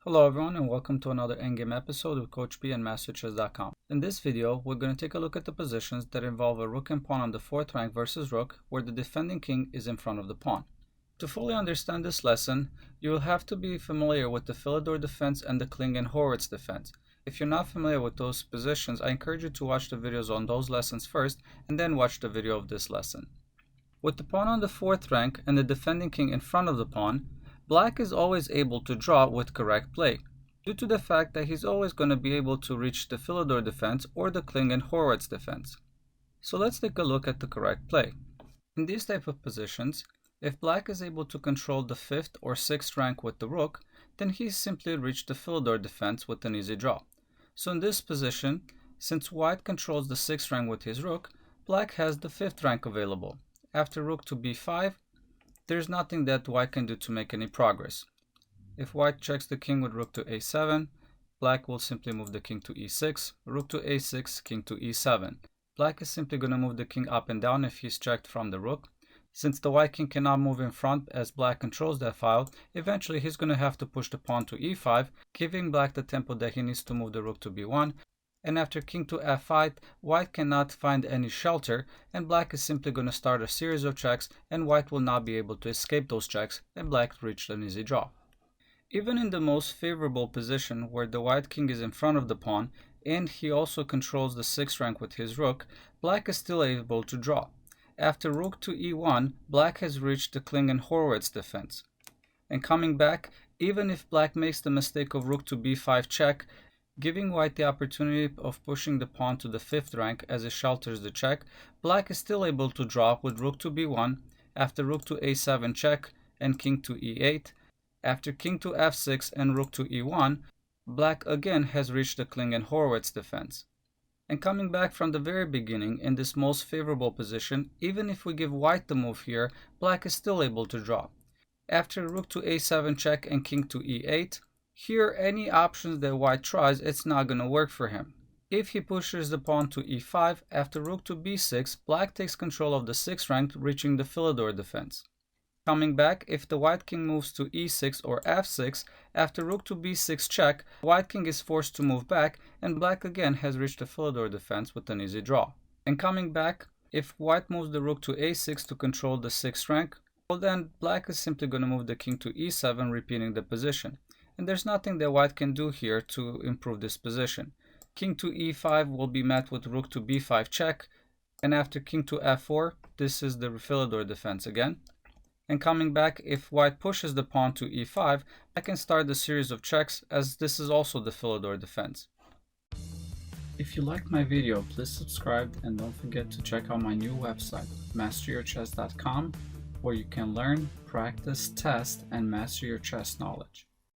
Hello everyone and welcome to another Endgame episode of Coach B and MasterChess.com. In this video, we're going to take a look at the positions that involve a rook and pawn on the 4th rank versus rook, where the defending king is in front of the pawn. To fully understand this lesson, you will have to be familiar with the Philidor defense and the Klingon-Horowitz defense. If you're not familiar with those positions, I encourage you to watch the videos on those lessons first and then watch the video of this lesson. With the pawn on the 4th rank and the defending king in front of the pawn, Black is always able to draw with correct play, due to the fact that he's always going to be able to reach the Philidor defense or the Klingon-Horowitz defense. So let's take a look at the correct play. In these type of positions, if Black is able to control the 5th or 6th rank with the rook, then he's simply reached the Philidor defense with an easy draw. So in this position, since White controls the 6th rank with his rook, Black has the 5th rank available. After rook to b5, there's nothing that White can do to make any progress. If White checks the king with rook to a7, Black will simply move the king to e6, rook to a6, king to e7. Black is simply going to move the king up and down if he's checked from the rook. Since the White king cannot move in front as Black controls that file, eventually he's going to have to push the pawn to e5, giving Black the tempo that he needs to move the rook to b1. And after king to f5, White cannot find any shelter, and Black is simply going to start a series of checks, and White will not be able to escape those checks, and Black reached an easy draw. Even in the most favorable position, where the White king is in front of the pawn, and he also controls the 6th rank with his rook, Black is still able to draw. After rook to e1, Black has reached the Klingon-Horowitz defense. And coming back, even if Black makes the mistake of rook to b5 check, giving White the opportunity of pushing the pawn to the 5th rank as it shelters the check, Black is still able to draw with rook to b1, after rook to a7 check and king to e8. After king to f6 and rook to e1, Black again has reached the Klingon-Horowitz defense. And coming back from the very beginning in this most favorable position, even if we give White the move here, Black is still able to draw. After rook to a7 check and king to e8, here, any options that White tries, it's not going to work for him. If he pushes the pawn to e5, after rook to b6, Black takes control of the 6th rank, reaching the Philidor defense. Coming back, if the White king moves to e6 or f6, after rook to b6 check, White king is forced to move back, and Black again has reached the Philidor defense with an easy draw. And coming back, if White moves the rook to a6 to control the 6th rank, well then Black is simply going to move the king to e7, repeating the position. And there's nothing that White can do here to improve this position. King to e5 will be met with rook to b5 check, and after king to f4, this is the Philidor defense again. And coming back, if White pushes the pawn to e5, I can start the series of checks, as this is also the Philidor defense. If you liked my video, please subscribe and don't forget to check out my new website, masteryourchess.com, where you can learn, practice, test, and master your chess knowledge.